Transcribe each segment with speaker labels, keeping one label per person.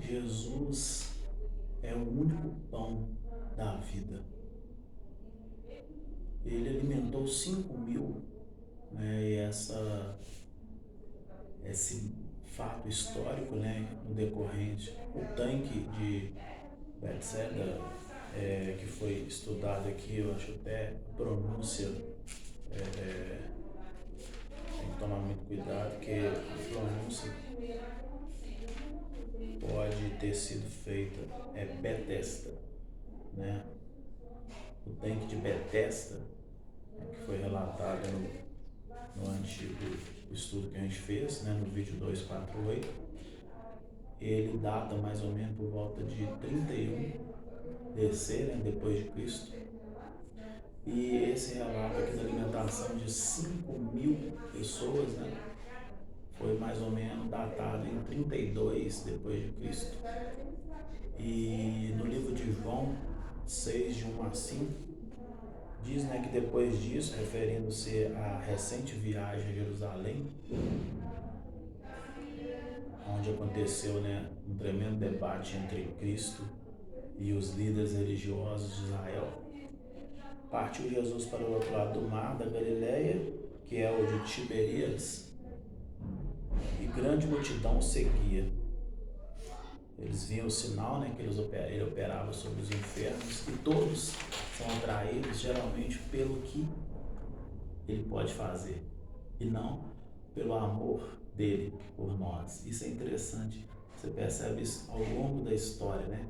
Speaker 1: Jesus é o único pão da vida. Ele alimentou 5.000, né? E esse fato histórico, né, no decorrente, o tanque de Bethesda, que foi estudado aqui, eu acho até a pronúncia, tem que tomar muito cuidado, porque a pronúncia pode ter sido feita, Betesda, né? O tanque de Betesda, que foi relatado no antigo estudo que a gente fez, né, no vídeo 248, ele data mais ou menos por volta de 31 DC, né, depois de Cristo. E esse relato aqui da alimentação de 5.000 pessoas, né, foi mais ou menos datado em 32 depois de Cristo. E no livro de João 6, de 1 a 5, diz, né, que depois disso, referindo-se à recente viagem a Jerusalém, onde aconteceu, né, um tremendo debate entre Cristo e os líderes religiosos de Israel, partiu Jesus para o outro lado do mar da Galileia, que é o de Tiberíades, e grande multidão o seguia. Eles viam o sinal, né, que ele operava sobre os enfermos, e todos são atraídos geralmente pelo que ele pode fazer, e não pelo amor dele por nós. Isso é interessante, você percebe isso ao longo da história, né?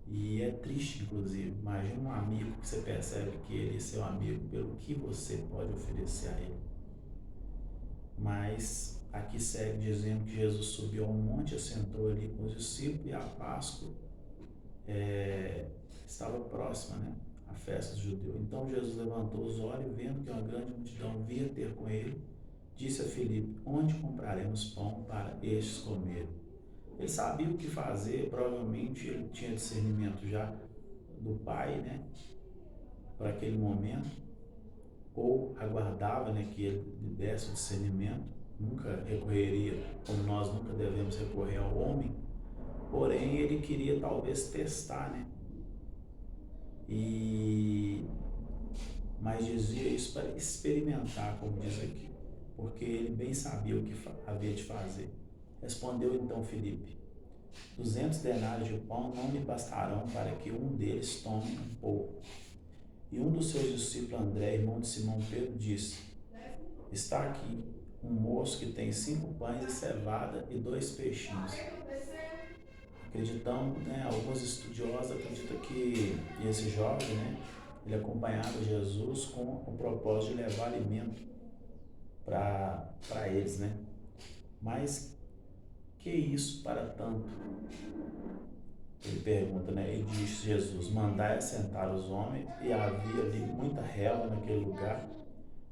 Speaker 1: E é triste, inclusive. Imagina um amigo que você percebe que ele é seu amigo pelo que você pode oferecer a ele. Mas aqui segue dizendo que Jesus subiu ao monte, assentou ali com os discípulos, e a Páscoa estava próxima, né? A festa dos judeus. Então Jesus levantou os olhos, vendo que uma grande multidão vinha ter com ele, disse a Filipe: onde compraremos pão para estes comerem? Ele sabia o que fazer, provavelmente ele tinha discernimento já do Pai, né, para aquele momento, ou aguardava, né, que ele lhe desse o discernimento, nunca recorreria, como nós nunca devemos recorrer ao homem, porém ele queria talvez testar, né, mas dizia isso para experimentar, como diz aqui, porque ele bem sabia o que havia de fazer. Respondeu então Filipe: 200 denários de pão não me bastarão para que um deles tome um pouco. E um dos seus discípulos, André, irmão de Simão Pedro, disse: está aqui um moço que tem 5 pães de cevada e 2 peixinhos. Acreditamos, né, alguns estudiosos acreditam que esse jovem, né, ele acompanhava Jesus com o propósito de levar alimento para eles, né? Mas que isso para tanto? Ele pergunta, né? E disse Jesus: mandai assentar os homens. E havia ali muita relva naquele lugar,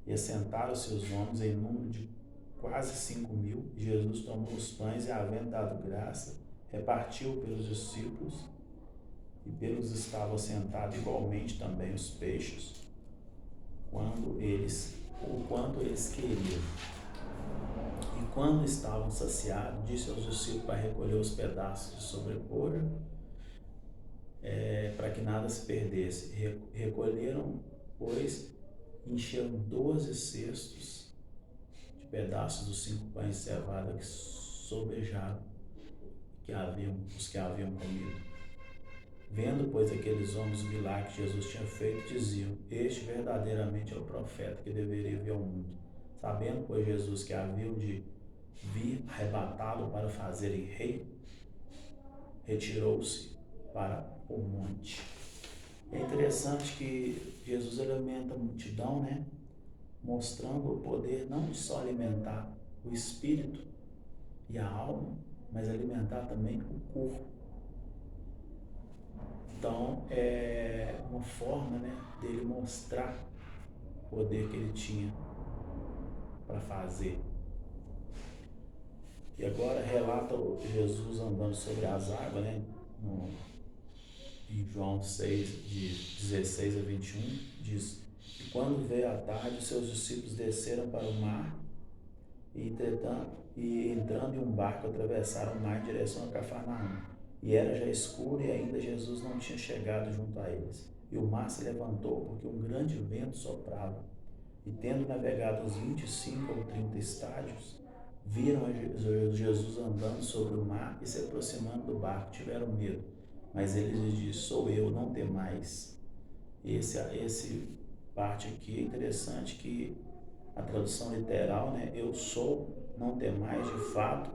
Speaker 1: e assentaram-se os homens em número de quase 5.000. E Jesus tomou os pães e, havendo dado graça, repartiu pelos discípulos e pelos que estavam assentados igualmente também os peixes, o quanto eles queriam. E quando estavam saciados, disse aos discípulos para recolher os pedaços de sobrecoxa, para que nada se perdesse. Recolheram, pois, encheram 12 cestos de pedaços dos 5 pães de cevada que sobejaram os que haviam comido. Vendo, pois, aqueles homens o milagre que Jesus tinha feito, diziam: este verdadeiramente é o profeta que deveria vir ao mundo. Sabendo, pois, Jesus que haviam de vir arrebatá-lo para fazerem rei, retirou-se para o monte. É interessante que Jesus alimenta a multidão, né, mostrando o poder não de só alimentar o espírito e a alma, mas alimentar também o corpo. Então é uma forma, né, dele mostrar o poder que ele tinha para fazer. E agora relata Jesus andando sobre as águas, né, em João 6, de 16 a 21, diz: e quando veio a tarde, seus discípulos desceram para o mar, e entrando em um barco, atravessaram o mar em direção a Cafarnaum. E era já escuro e ainda Jesus não tinha chegado junto a eles. E o mar se levantou porque um grande vento soprava. E tendo navegado uns 25 ou 30 estádios, viram Jesus andando sobre o mar e se aproximando do barco. Tiveram medo, mas ele lhes disse: sou eu, não temais. Esse parte aqui é interessante, que a tradução literal, né, eu sou, não temais, de fato,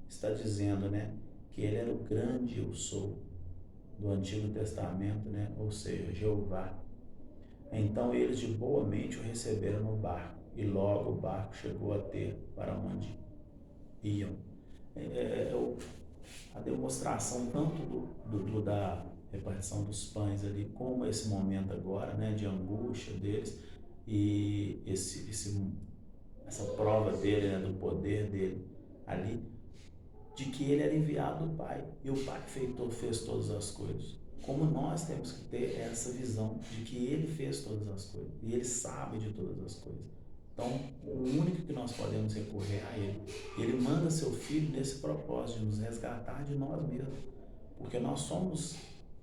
Speaker 1: está dizendo, né, que ele era o grande eu sou do Antigo Testamento, né, ou seja, Jeová. Então eles de boa mente o receberam no barco, e logo o barco chegou a ter para onde iam. A demonstração tanto da repartição dos pães ali, como esse momento agora, né, de angústia deles, e essa prova dele, né, do poder dele ali, de que ele era enviado do Pai, e o Pai fez todas as coisas. Como nós temos que ter essa visão de que ele fez todas as coisas, e ele sabe de todas as coisas. Então, o único que nós podemos recorrer é a ele. Ele manda seu Filho nesse propósito de nos resgatar de nós mesmos, porque nós somos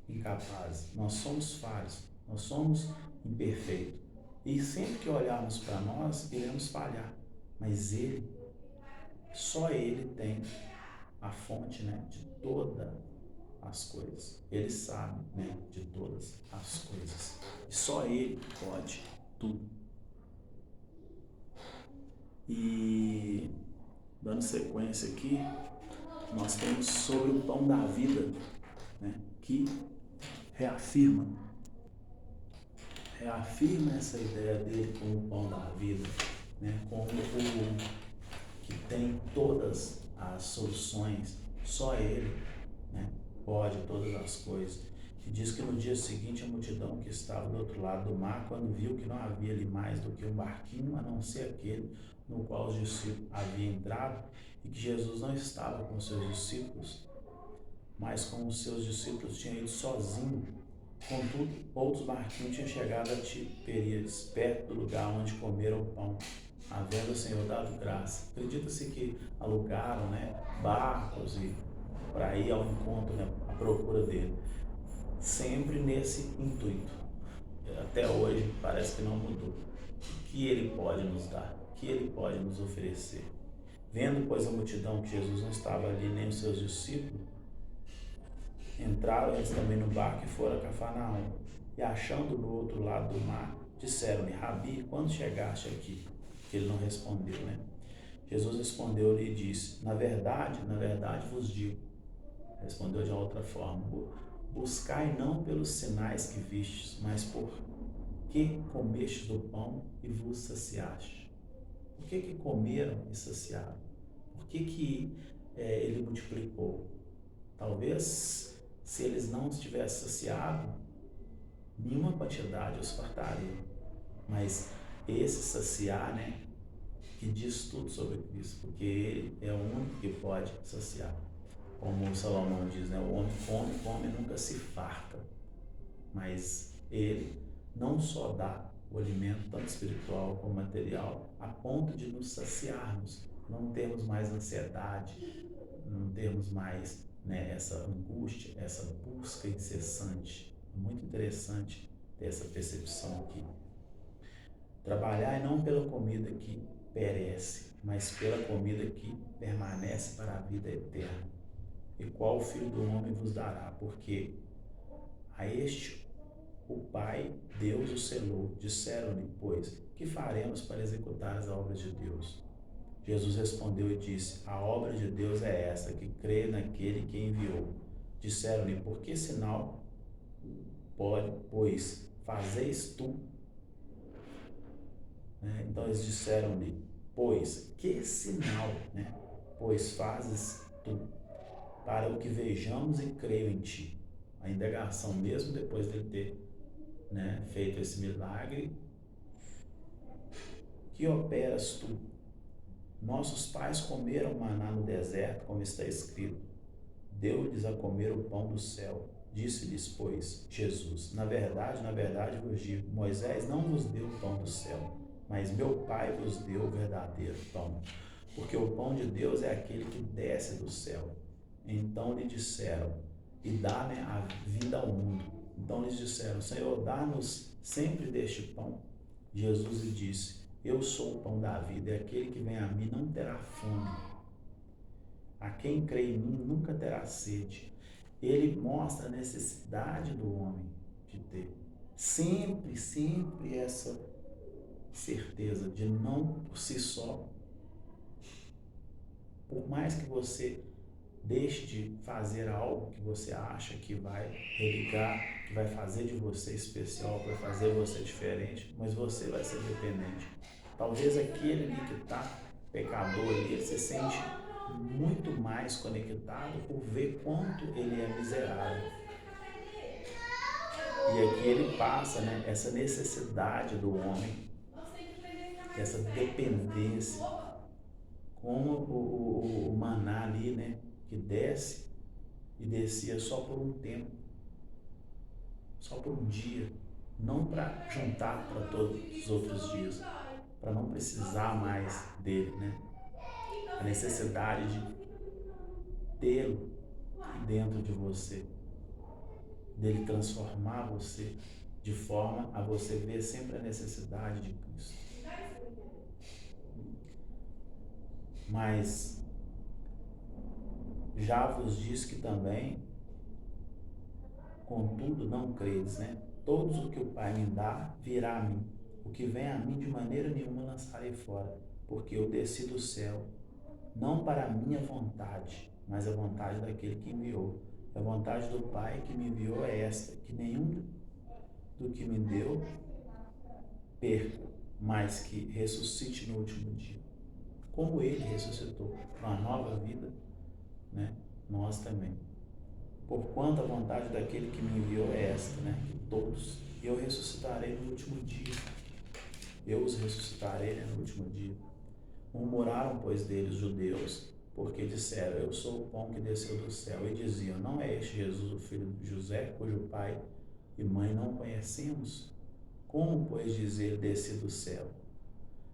Speaker 1: incapazes, nós somos falhos, nós somos imperfeitos. E sempre que olharmos para nós, iremos falhar. Mas ele, só ele tem a fonte, né, de todas as coisas. Ele sabe, né, de todas as coisas. E só ele pode tudo. E dando sequência aqui, nós temos sobre o pão da vida, né, que reafirma essa ideia dele como o pão da vida, né, como o que tem todas as soluções. Só ele, né, pode todas as coisas. E diz que no dia seguinte a multidão que estava do outro lado do mar, quando viu que não havia ali mais do que um barquinho, a não ser aquele no qual os discípulos haviam entrado, e que Jesus não estava com os seus discípulos, mas com os seus discípulos tinha ido sozinho. Contudo, outros barquinhos tinham chegado a Tiberíades, perto do lugar onde comeram o pão, havendo o Senhor dado graça. Acredita-se que alugaram, né, barcos e para ir ao encontro, né, à procura dele, sempre nesse intuito. Até hoje parece que não mudou. O que ele pode nos dar? O que ele pode nos oferecer? Vendo, pois, a multidão que Jesus não estava ali, nem os seus discípulos, entraram eles também no barco e foram a Cafarnaum. E achando no outro lado do mar, disseram-lhe: Rabi, quando chegaste aqui? Que ele não respondeu, né? Jesus respondeu-lhe e disse: na verdade vos digo. Respondeu de outra forma: buscai não pelos sinais que vistes, mas por que comestes do pão e vos saciaste. Por que comeram e saciaram? Por que ele multiplicou? Talvez, se eles não estivessem saciados, nenhuma quantidade os fartaria. Mas esse saciar, né, que diz tudo sobre Cristo, porque ele é o único que pode saciar. Como o Salomão diz, né, o homem come e nunca se farta. Mas ele não só dá o alimento, tanto espiritual como material, a ponto de nos saciarmos, não termos mais ansiedade, não termos mais, né, essa angústia, essa busca incessante. Muito interessante ter essa percepção aqui. Trabalhai não pela comida que perece, mas pela comida que permanece para a vida eterna, e qual o Filho do Homem vos dará, porque a este o Pai, Deus o selou. Disseram-lhe, pois, que faremos para executar as obras de Deus? Jesus respondeu e disse: a obra de Deus é esta, que crê naquele que enviou. Disseram-lhe: por que sinal pois fazeis tu? Então eles disseram-lhe: pois, que sinal, né, pois fazes tu, para o que vejamos e creio em ti. A indagação, mesmo depois de ele ter, né, feito esse milagre: que operas tu? Nossos pais comeram maná no deserto, como está escrito: deu-lhes a comer o pão do céu. Disse-lhes, pois, Jesus: na verdade vos digo, Moisés não vos deu o pão do céu, mas meu Pai vos deu o verdadeiro pão, porque o pão de Deus é aquele que desce do céu. Então lhe disseram: e dá, né, a vida ao mundo. Então eles disseram: Senhor, dá-nos sempre deste pão. Jesus lhe disse: eu sou o pão da vida, e aquele que vem a mim não terá fome. A quem crê em mim nunca terá sede. Ele mostra a necessidade do homem de ter sempre essa certeza de não por si só. Por mais que você deixe de fazer algo que você acha que vai religar, que vai fazer de você especial, que vai fazer você diferente, mas você vai ser dependente. Talvez aquele ali que está pecador ali, ele se sente muito mais conectado por ver quanto ele é miserável. E aqui ele passa, né, essa necessidade do homem, essa dependência, como o maná ali, né, que desce e descia só por um tempo, só por um dia, não para juntar para todos os outros dias, para não precisar mais dele, né? A necessidade de tê-lo dentro de você, dele transformar você de forma a você ver sempre a necessidade de Cristo. Mas já vos diz que também, contudo não credes, né? Todos o que o Pai me dá virá a mim. O que vem a mim de maneira nenhuma lançarei fora, porque eu desci do céu, não para a minha vontade, mas a vontade daquele que enviou. A vontade do Pai que me enviou é esta, que nenhum do que me deu perca, mas que ressuscite no último dia. Como ele ressuscitou para uma nova vida, né? Nós também. Porquanto a vontade daquele que me enviou é esta, né? Que todos eu ressuscitarei no último dia. Eu os ressuscitarei, né, no último dia. Murmuraram, pois, deles os judeus, porque disseram: eu sou o pão que desceu do céu. E diziam: não é este Jesus o filho de José, cujo pai e mãe não conhecemos? Como, pois, dizer descer do céu?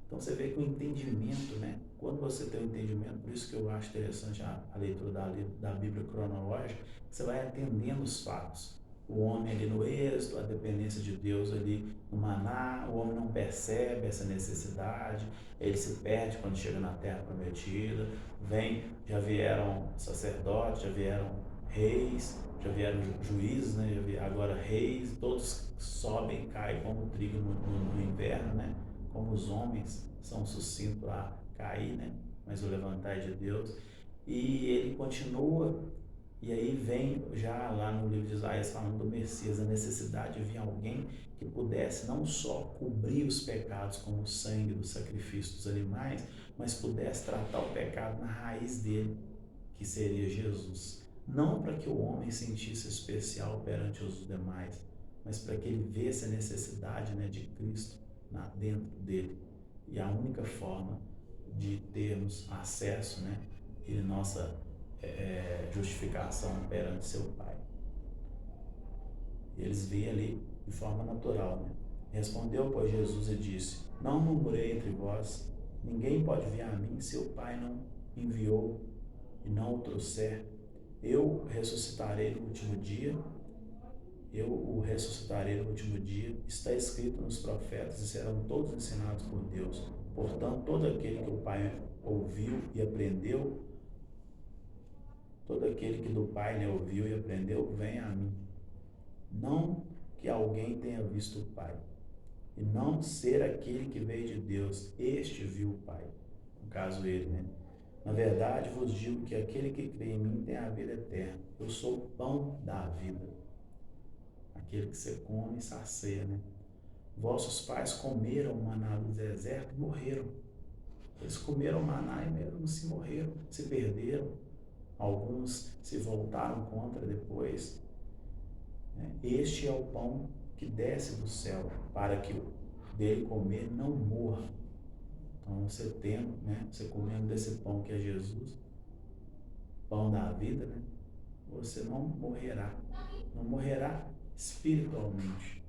Speaker 1: Então você vê que o entendimento, né? Quando você tem o entendimento, por isso que eu acho interessante a leitura da Bíblia cronológica, você vai atendendo os fatos. O homem ali no êxodo, a dependência de Deus ali no maná, o homem não percebe essa necessidade, ele se perde quando chega na terra prometida, já vieram sacerdotes, já vieram reis, já vieram juízes, né? Agora reis, todos sobem e caem como trigo no inverno, né? Como os homens são sucintos a cair, né? Mas o levantar é de Deus. E ele continua, e aí vem já lá no livro de Isaías falando do Messias, a necessidade de vir alguém que pudesse não só cobrir os pecados com o sangue do sacrifício dos animais, mas pudesse tratar o pecado na raiz dele, que seria Jesus. Não para que o homem sentisse especial perante os demais, mas para que ele visse a necessidade, né, de Cristo dentro dele. E a única forma de termos acesso, né, e nossa justificação perante seu Pai. Eles veem ali de forma natural, né? Respondeu, pois, Jesus e disse: não murmurei entre vós, ninguém pode vir a mim se o Pai não enviou e não o trouxer. Eu ressuscitarei no último dia. Eu o ressuscitarei no último dia, está escrito nos profetas e serão todos ensinados por Deus. Portanto, todo aquele que o Pai ouviu e aprendeu, todo aquele que do Pai, né, ouviu e aprendeu, vem a mim. Não que alguém tenha visto o Pai, e não ser aquele que veio de Deus, este viu o Pai. No caso ele, né? Na verdade, vos digo que aquele que crê em mim tem a vida eterna. Eu sou o pão da vida. Aquele que você come e sacia, né? Vossos pais comeram maná no deserto e morreram. Eles comeram maná e mesmo se morreram, se perderam. Alguns se voltaram contra depois. Este é o pão que desce do céu, para que dele comer não morra. Então você tendo, né? Você comendo desse pão que é Jesus, pão da vida, né? Você não morrerá. Não morrerá espiritualmente.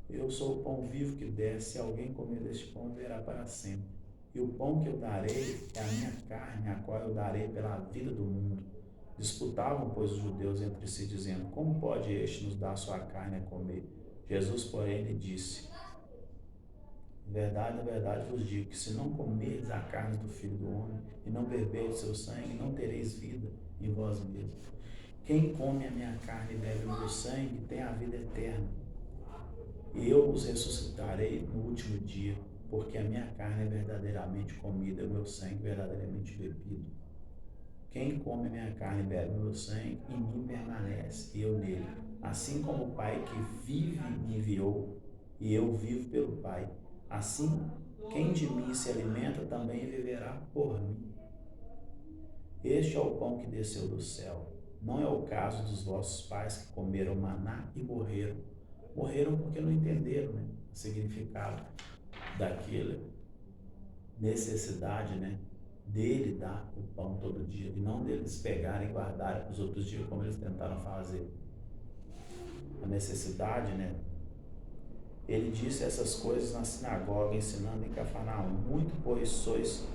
Speaker 1: Eu sou o pão vivo que desce, se alguém comer deste pão, viverá para sempre. E o pão que eu darei é a minha carne, a qual eu darei pela vida do mundo. Disputavam, pois, os judeus entre si, dizendo: como pode este nos dar sua carne a comer? Jesus, porém, lhe disse: em verdade vos digo que se não comerdes a carne do Filho do Homem e não beberdes seu sangue, não tereis vida em vós mesmos. Quem come a minha carne e bebe o meu sangue tem a vida eterna. E eu os ressuscitarei no último dia, porque a minha carne é verdadeiramente comida e o meu sangue verdadeiramente bebido. Quem come a minha carne e bebe o meu sangue, em mim permanece, e eu nele. Assim como o Pai que vive me enviou, e eu vivo pelo Pai. Assim, quem de mim se alimenta também viverá por mim. Este é o pão que desceu do céu. Não é o caso dos vossos pais que comeram maná e morreram. Morreram porque não entenderam, né, o significado daquela necessidade, né, dele dar o pão todo dia e não deles pegarem e guardarem para os outros dias como eles tentaram fazer. A necessidade, né? Ele disse essas coisas na sinagoga, ensinando em Cafarnaum. Muito, pois, sois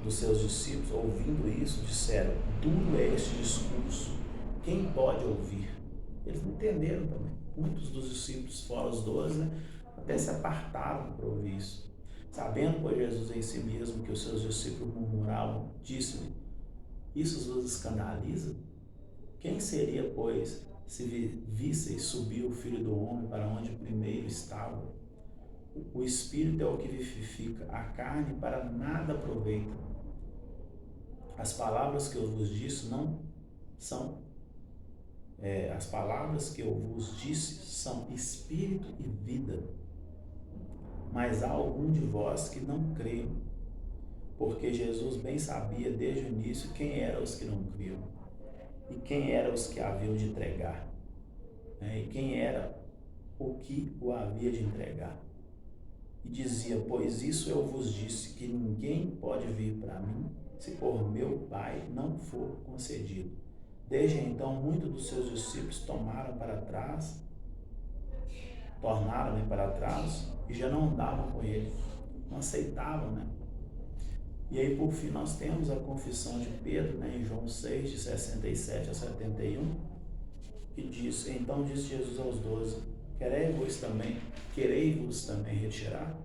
Speaker 1: dos seus discípulos, ouvindo isso, disseram: duro é este discurso, quem pode ouvir? Eles não entenderam também. Muitos dos discípulos, fora os 12, né, até se apartaram para ouvir isso. Sabendo, pois, Jesus em si mesmo que os seus discípulos murmuravam, disse-lhe: isso vos escandaliza? Quem seria, pois, se visseis subir o Filho do Homem para onde primeiro estava? O Espírito é o que vivifica, a carne para nada aproveita. As palavras que eu vos disse não são, as palavras que eu vos disse são Espírito e vida. Mas há algum de vós que não creem, porque Jesus bem sabia desde o início quem eram os que não criam e quem eram os que haviam de entregar, né? E quem era o que o havia de entregar. E dizia: pois isso eu vos disse, que ninguém pode vir para mim se por meu Pai não for concedido. Desde então, muitos dos seus discípulos tornaram para trás e já não andavam com ele, não aceitavam, né? E aí, por fim, nós temos a confissão de Pedro, né, em João 6, de 67 a 71, que diz: então disse Jesus aos 12: querei-vos também retirar?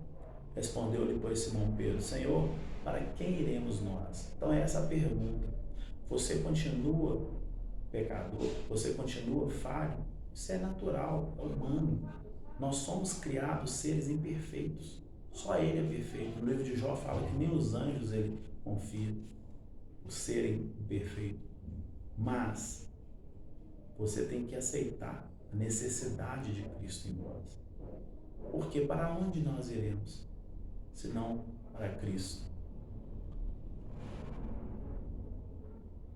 Speaker 1: Respondeu-lhe, pois, Simão Pedro: Senhor, para quem iremos nós? Então é essa a pergunta. Você continua pecador? Você continua falho? Isso é natural, é humano. Nós somos criados seres imperfeitos. Só Ele é perfeito. No livro de Jó fala que nem os anjos Ele confia por serem imperfeitos. Mas você tem que aceitar a necessidade de Cristo em nós. Porque para onde nós iremos, senão para Cristo?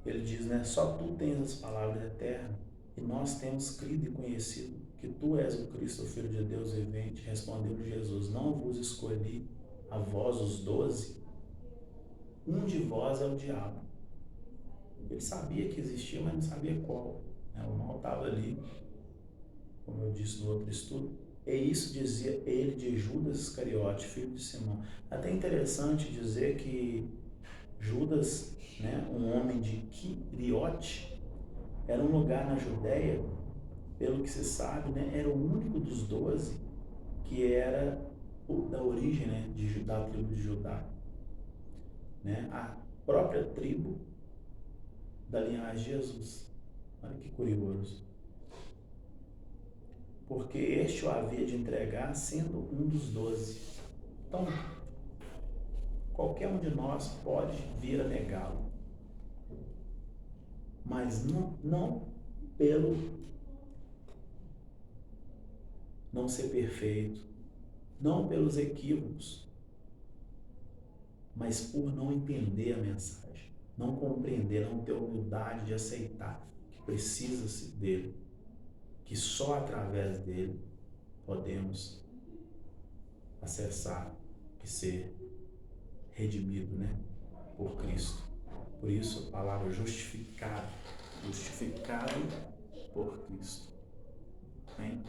Speaker 1: Ele diz, né? Só tu tens as palavras eternas, e nós temos crido e conhecido que tu és o Cristo, o Filho de Deus vivente. Respondeu Jesus: não vos escolhi a vós os 12? Um de vós é o diabo. Ele sabia que existia, mas não sabia qual. O mal estava ali, como eu disse no outro estudo. E isso dizia ele de Judas Iscariote, filho de Simão. Até interessante dizer que Judas, né, um homem de Quiriote, era um lugar na Judéia, pelo que se sabe, né, era o único dos 12 que era da origem, né, da tribo de Judá, né, a própria tribo da linhagem de Jesus. Olha que curioso. Porque este o havia de entregar sendo um dos 12. Então, qualquer um de nós pode vir a negá-lo, mas não pelo não ser perfeito, não pelos equívocos, mas por não entender a mensagem, não compreender, não ter humildade de aceitar que precisa-se dele, que só através dele podemos acessar e ser redimido, né, por Cristo. Por isso a palavra justificado por Cristo. Amém?